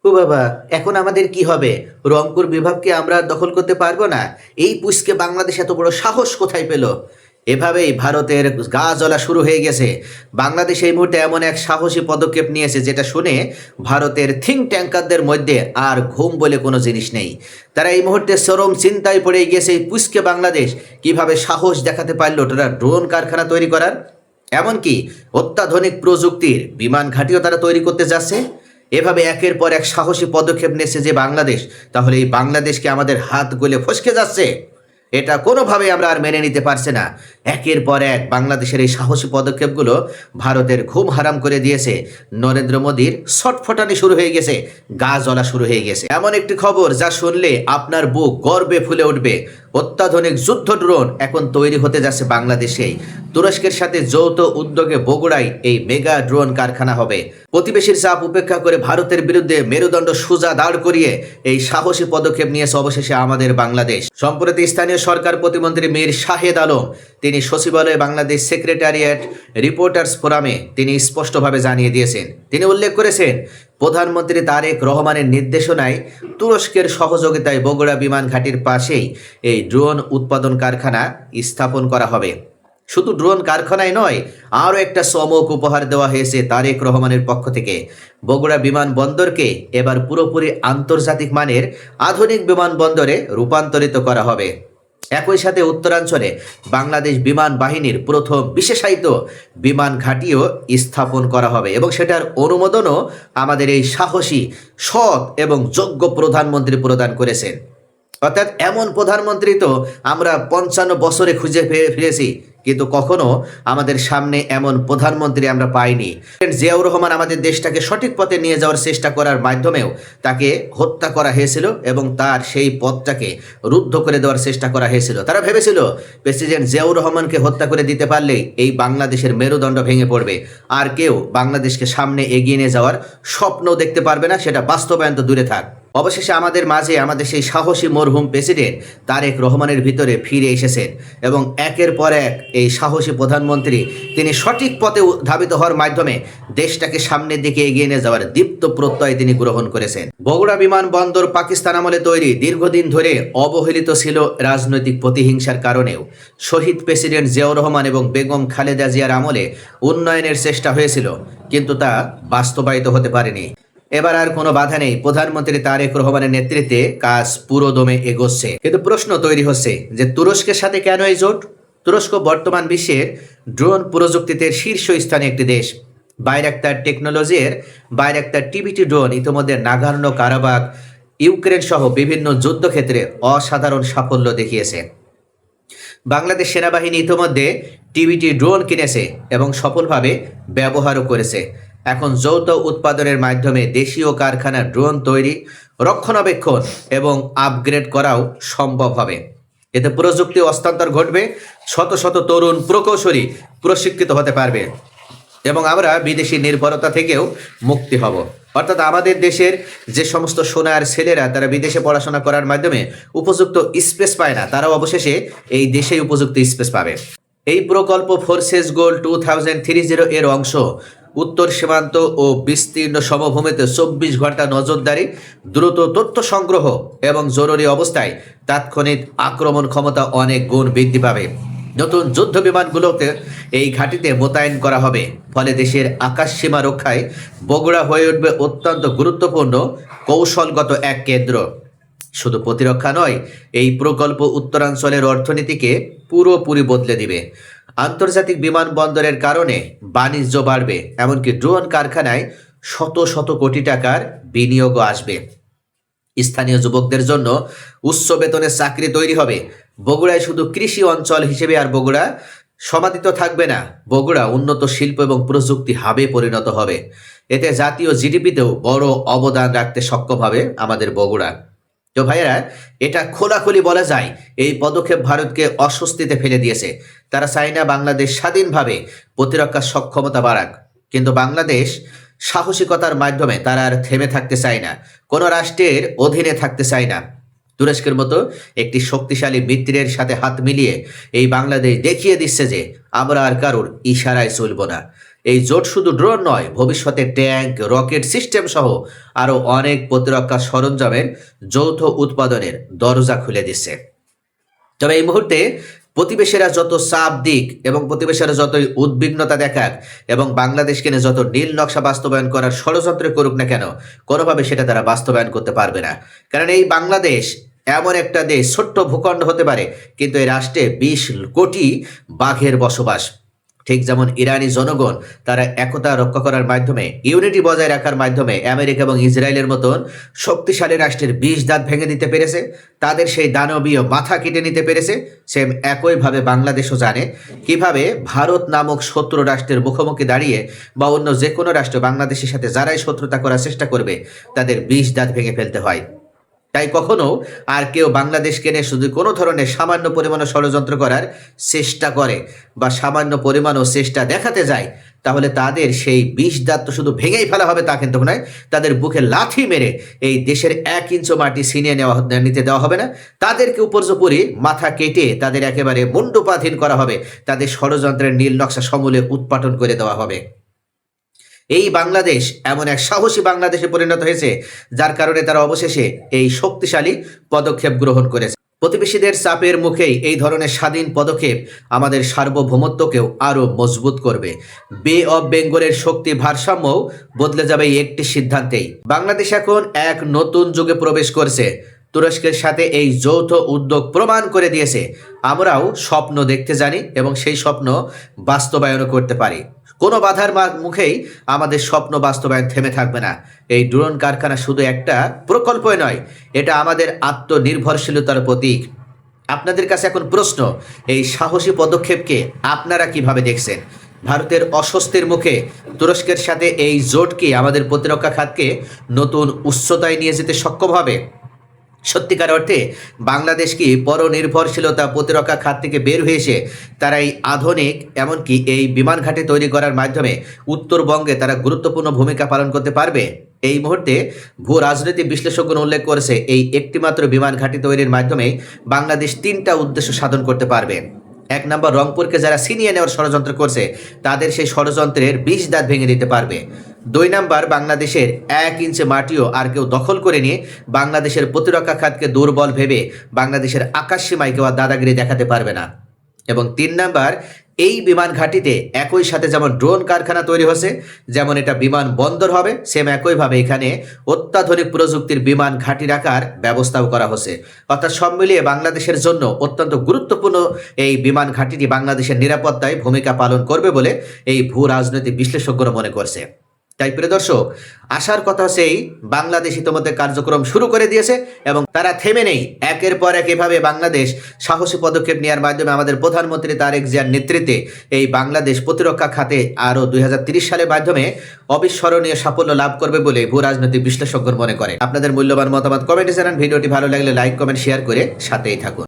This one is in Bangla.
ও বাবা! এখন আমাদের কি হবে? রংপুর বিভাগকে আমরা আর দখল করতে পারবো না? এই পুচকে বাংলাদেশ এত বড় সাহস কোথায় পেল? এভাবেই ভারতের গা জ্বলা শুরু হয়ে গেছে। বাংলাদেশ এই মুহূর্তে এমন এক সাহসী পদক্ষেপ নিয়েছে যেটা শুনে ভারতের থিঙ্ক ট্যাঙ্কারদের মধ্যে আর ঘুম বলে কোনো জিনিস নেই। তারা এই মুহূর্তে চরম চিন্তায় পড়ে গিয়েছে এই পুচকে বাংলাদেশ কিভাবে সাহস দেখাতে পারলো তারা ড্রোন কারখানা তৈরি করার। এমনকি অত্যাধুনিক প্রযুক্তির বিমান ঘাঁটিও তারা তৈরি করতে যাচ্ছে। এভাবে একের পর এক সাহসী পদক্ষেপ নিয়েছে যে বাংলাদেশ, তাহলে এই বাংলাদেশকে আমাদের হাত গলে ফসকে যাচ্ছে। এটা কোনোভাবেই আমরা আর মেনে নিতে পারছি না। একের পর এক বাংলাদেশের এই সাহসী পদক্ষেপগুলো ভারতের ঘুম হারাম করে দিয়েছে। নরেন্দ্র মোদীর ছটফটানি শুরু হয়ে গেছে, গা জ্বলা শুরু হয়ে গেছে। এমন একটি খবর যা শুনলে আপনার বুক গর্বে ফুলে উঠবে। অত্যাধুনিক যুদ্ধ ড্রোন এখন তৈরি হতে যাচ্ছে বাংলাদেশেই। তুরস্কের সাথে যৌথ উদ্যোগে বগুড়ায় এই মেগা ড্রোন কারখানা হবে। প্রতিবেশীর চাপ উপেক্ষা করে ভারতের বিরুদ্ধে মেরুদণ্ড সোজা দাঁড় করিয়ে এই সাহসী পদক্ষেপ নিয়েছে অবশেষে আমাদের বাংলাদেশ। সম্প্রতি স্থানীয় সরকার প্রতিমন্ত্রী মীর শাহেদ আলম তিনি সচিবালয়ে বাংলাদেশ সেক্রেটারিয়েট রিপোর্টার্স ফোরামে তিনি স্পষ্টভাবে জানিয়ে দিয়েছেন। তিনি উল্লেখ করেছেন, প্রধানমন্ত্রী তারেক রহমানের নির্দেশনায় তুরস্কের সহযোগিতায় বগুড়া বিমান ঘাঁটির পাশেই এই ড্রোন উৎপাদন কারখানা স্থাপন করা হবে। শুধু ড্রোন কারখানায় নয়, আরও একটা চমক উপহার দেওয়া হয়েছে তারেক রহমানের পক্ষ থেকে। বগুড়া বিমানবন্দরকে এবার পুরোপুরি আন্তর্জাতিক মানের আধুনিক বিমানবন্দরে রূপান্তরিত করা হবে। একই সাথে উত্তরাঞ্চলে বাংলাদেশ বিমান বাহিনীর প্রথম বিশেষায়িত বিমান ঘাঁটিও স্থাপন করা হবে এবং সেটার অনুমোদনও আমাদের এই সাহসী, সৎ এবং যোগ্য প্রধানমন্ত্রী প্রদান করেছেন। অর্থাৎ এমন প্রধানমন্ত্রী তো আমরা 55 বছরে খুঁজে ফিরেছি, কিন্তু কখনো আমাদের সামনে এমন প্রধানমন্ত্রী আমরা পাইনি। জিয়াউর রহমান আমাদের দেশটাকে সঠিক পথে নিয়ে যাওয়ার চেষ্টা করার মাধ্যমেও তাকে হত্যা করা হয়েছিল এবং তার সেই পথটাকে রুদ্ধ করে দেওয়ার চেষ্টা করা হয়েছিল। তারা ভেবেছিল প্রেসিডেন্ট জিয়াউর রহমানকে হত্যা করে দিতে পারলেই এই বাংলাদেশের মেরুদণ্ড ভেঙে পড়বে, আর কেউ বাংলাদেশকে সামনে এগিয়ে নিয়ে যাওয়ার স্বপ্নও দেখতে পারবে না, সেটা বাস্তবায়ন তো দূরে থাক। অবশেষে আমাদের মাঝে আমাদের সেই সাহসী মরহুম প্রেসিডেন্ট তারেক রহমানের ভিতরে ফিরে এসেছেন এবং একের পর এক এই সাহসী প্রধানমন্ত্রী তিনি সঠিক পথে ধাবিত হওয়ার মাধ্যমে দেশটাকে সামনের দিকে এগিয়ে নিয়ে যাওয়ার দীপ্ত প্রত্যয় তিনি গ্রহণ করেছেন। বগুড়া বিমানবন্দর পাকিস্তান আমলে তৈরি, দীর্ঘদিন ধরে অবহেলিত ছিল রাজনৈতিক প্রতিহিংসার কারণেও। শহীদ প্রেসিডেন্ট জিয়াউর রহমান এবং বেগম খালেদা জিয়ার আমলে উন্নয়নের চেষ্টা হয়েছিল, কিন্তু তা বাস্তবায়িত হতে পারেনি। এবার আর কোনো বাধা নেই, প্রধানমন্ত্রী তারেক রহমানের নেতৃত্বে কাজ পুরো দমে এগোচ্ছে। কিন্তু প্রশ্ন তৈরি হচ্ছে যে তুরস্কের সাথে কেন এই জোট? তুরস্ক বর্তমান বিশ্বের ড্রোন প্রযুক্তিতে শীর্ষস্থানে একটি দেশ। বাইরাক্তার টেকনোলজির বাইরাক্তার টিবিটি ড্রোন ইতিমধ্যে নাগোর্নো কারাবাখ, ইউক্রেন সহ বিভিন্ন যুদ্ধক্ষেত্রে অসাধারণ সাফল্য দেখিয়েছে। বাংলাদেশ সেনাবাহিনী ইতিমধ্যে টিবিটি ড্রোন কিনেছে এবং সফলভাবে ব্যবহারও করেছে। এখন যৌথ উৎপাদনের মাধ্যমে দেশীয় কারখানার ড্রোন তৈরি, রক্ষণাবেক্ষণ এবং আপগ্রেড করাও সম্ভব হবে। এতে প্রযুক্তি হস্তান্তর ঘটবে, শত শত তরুণ প্রকৌশলী প্রশিক্ষিত হতে পারবে এবং আমরা বিদেশি নির্ভরতা থেকেও মুক্তি হব। অর্থাৎ আমাদের দেশের যে সমস্ত সোনার ছেলেরা তারা বিদেশে পড়াশোনা করার মাধ্যমে উপযুক্ত স্পেস পায় না, তারাও অবশেষে এই দেশেই উপযুক্ত স্পেস পাবে। এই প্রকল্প ফোর্সেস গোল 2030 এর অংশ। উত্তর সীমান্ত ও বিস্তীর্ণ সমভূমিতে 24 ঘন্টা নজরদারি, দ্রুত তথ্য সংগ্রহ এবং জরুরি অবস্থায় তাৎক্ষণিক আক্রমণ ক্ষমতা অনেক গুণ বৃদ্ধি পাবে। নতুন যুদ্ধ বিমানগুলোতে এই ঘাঁটিতে মোতায়েন করা হবে, ফলে দেশের আকাশ সীমা রক্ষায় বগুড়া হয়ে উঠবে অত্যন্ত গুরুত্বপূর্ণ কৌশলগত এক কেন্দ্র। শুধু প্রতিরক্ষা নয়, এই প্রকল্প উত্তরাঞ্চলের অর্থনীতিকে পুরোপুরি বদলে দিবে। আন্তর্জাতিক বিমানবন্দরের কারণে বাণিজ্য বাড়বে, এমনকি ড্রোন কারখানায় শত শত কোটি টাকার বিনিয়োগও আসবে। স্থানীয় যুবকদের জন্য উচ্চ বেতনের চাকরি তৈরি হবে। বগুড়ায় শুধু কৃষি অঞ্চল হিসেবে আর বগুড়া সমাদিত থাকবে না, বগুড়া উন্নত শিল্প এবং প্রযুক্তি হাবে পরিণত হবে। এতে জাতীয় জিডিপিতেও বড় অবদান রাখতে সক্ষম হবে আমাদের বগুড়া। তো ভাইয়েরা, এটা খোলাখুলি বলা যায় এই পদক্ষেপ ভারতকে অস্বস্তিতে ফেলে দিয়েছে। তারা চায় না বাংলাদেশ স্বাধীনভাবে প্রতিরক্ষা সক্ষমতা বাড়াক, কিন্তু বাংলাদেশ সাহসিকতার মাধ্যমে তারা আর থেমে থাকতে চায় না, কোনো রাষ্ট্রের অধীনে থাকতে চায় না। তুরস্কের মতো একটি শক্তিশালী মিত্রের সাথে হাত মিলিয়ে এই বাংলাদেশ দেখিয়ে দিচ্ছে যে আমরা আর কারোর ইশারায় চলব না। এই জোট শুধু ড্রোন নয়, ভবিষ্যতে ট্যাঙ্ক, রকেট সিস্টেম সহ আরও অনেক প্রতিরক্ষা সরঞ্জামের যৌথ উৎপাদনের দরজা খুলে দিচ্ছে। তবে এই মুহূর্তে প্রতিবেশীরা যত চাপ দিক এবং প্রতিবেশীরা যতই উদ্বিগ্নতা দেখাক এবং বাংলাদেশকে নিয়ে যত নীল নকশা বাস্তবায়ন করার ষড়যন্ত্র করুক না কেন, কোনোভাবে সেটা তারা বাস্তবায়ন করতে পারবে না। কারণ এই বাংলাদেশ এমন একটা দেশ, ছোট্ট ভূখণ্ড হতে পারে, কিন্তু এই রাষ্ট্রে 20 কোটি বাঘের বসবাস। ঠিক যেমন ইরানি জনগণ তারা একতা রক্ষা করার মাধ্যমে, ইউনিটি বজায় রাখার মাধ্যমে আমেরিকা এবং ইসরায়েলের মতন শক্তিশালী রাষ্ট্রের 20 দাঁত ভেঙে দিতে পেরেছে, তাদের সেই দানবীয় মাথা কেটে নিতে পেরেছে, সেম একইভাবে বাংলাদেশও জানে কিভাবে ভারত নামক শত্রু রাষ্ট্রের মুখোমুখি দাঁড়িয়ে বা অন্য যে কোনো রাষ্ট্র বাংলাদেশের সাথে যারাই শত্রুতা করার চেষ্টা করবে তাদের 20 দাঁত ভেঙে ফেলতে হয়। তাই কখনো আর কেউ বাংলাদেশকে নিয়ে শুধু কোনো ধরনের সামান্য পরিমাণও ষড়যন্ত্র করার চেষ্টা করে বা সামান্য পরিমাণও চেষ্টা দেখাতে যায়, তাহলে তাদের সেই 20 দাঁত তো শুধু ভেঙেই ফেলা হবে তা কিন্তু নয়, তাদের বুকে লাথি মেরে এই দেশের 1 ইঞ্চও মাটি ছিনিয়ে নিতে দেওয়া হবে না। তাদেরকে উপর্যুপরি মাথা কেটে তাদের একেবারে মুন্ডুপাধীন করা হবে, তাদের ষড়যন্ত্রের নীল নকশা সমূলে উৎপাটন করে দেওয়া হবে। এই বাংলাদেশ এমন এক সাহসী বাংলাদেশে পরিণত হয়েছে, যার কারণে তারা অবশেষে এই শক্তিশালী পদক্ষেপ গ্রহণ করেছে। প্রতিবেশীদের চাপের মুখেই এই ধরনের স্বাধীন পদক্ষেপ আমাদের সার্বভৌমত্বকেও আরও মজবুত করবে। বে অফ বেঙ্গলের শক্তি ভারসাম্যও বদলে যাবে এই একটি সিদ্ধান্তেই। বাংলাদেশ এখন এক নতুন যুগে প্রবেশ করছে। তুরস্কের সাথে এই যৌথ উদ্যোগ প্রমাণ করে দিয়েছে আমরাও স্বপ্ন দেখতে জানি এবং সেই স্বপ্ন বাস্তবায়নও করতে পারি। কোনো বাধার মুখেই আমাদের স্বপ্ন বাস্তবায়ন থেমে থাকবে না। এই ড্রোন কারখানা শুধু একটা প্রকল্পই নয়, এটা আমাদের আত্মনির্ভরশীলতার প্রতীক। আপনাদের কাছে এখন প্রশ্ন, এই সাহসী পদক্ষেপকে আপনারা কিভাবে দেখছেন? ভারতের অস্বস্তির মুখে তুরস্কের সাথে এই জোট কি আমাদের প্রতিরক্ষা খাতকে নতুন উচ্চতায় নিয়ে যেতে সক্ষম হবে? সত্যিকার অর্থে বাংলাদেশ কি পরনির্ভরশীলতা প্রতিরক্ষা খাত থেকে বের হয়ে এসে তারা এই আধুনিক এমনকি এই বিমান ঘাঁটি তৈরি করার মাধ্যমে উত্তরবঙ্গে তারা গুরুত্বপূর্ণ ভূমিকা পালন করতে পারবে? এই মুহূর্তে ভূ রাজনৈতিক বিশ্লেষকগণ উল্লেখ করেছে এই একটিমাত্র বিমান ঘাঁটি তৈরির মাধ্যমে বাংলাদেশ 3টা উদ্দেশ্য সাধন করতে পারবে। 1 নম্বর, রংপুরকে যারা ছিনিয়ে নেওয়ার ষড়যন্ত্র করছে তাদের সেই ষড়যন্ত্রের 20 দাঁত ভেঙে দিতে পারবে। 2 নম্বর, বাংলাদেশের 1 ইঞ্চি মাটিও আর কেউ দখল করে নিয়ে বাংলাদেশের প্রতিরক্ষা খাতকে দুর্বল ভেবে বাংলাদেশের আকাশ সীমায় কেউ আর দাদাগিরি দেখাতে পারবে না। এবং 3 নম্বর, এই বিমান ঘাঁটিতে একই সাথে যেমন ড্রোন কারখানা তৈরি হচ্ছে, যেমন এটা বিমান বন্দর হবে, সেম একইভাবে এখানে অত্যাধুনিক প্রযুক্তির বিমান ঘাঁটি রাখার ব্যবস্থাও করা হচ্ছে। অর্থাৎ সব মিলিয়ে বাংলাদেশের জন্য অত্যন্ত গুরুত্বপূর্ণ এই বিমান ঘাঁটিটি বাংলাদেশের নিরাপত্তায় ভূমিকা পালন করবে বলে এই ভূ রাজনৈতিক বিশ্লেষকরা মনে করছে। তাই প্রিয় দর্শক, আসার কথা হচ্ছে এই বাংলাদেশ ইতিমধ্যে কার্যক্রম শুরু করে দিয়েছে এবং তারা থেমে নেই। একের পর এক এভাবে বাংলাদেশ সাহসী পদক্ষেপ নেওয়ার মাধ্যমে আমাদের প্রধানমন্ত্রী তারেক জিয়ার নেতৃত্বে এই বাংলাদেশ প্রতিরক্ষা খাতে আরও 2030 সালের মাধ্যমে অবিস্মরণীয় সাফল্য লাভ করবে বলে ভূ রাজনৈতিক বিশ্লেষকগণ মনে করে। আপনাদের মূল্যবান মতামত কমেন্টে জানান। ভিডিওটি ভালো লাগলে লাইক, কমেন্ট, শেয়ার করে সাথেই থাকুন।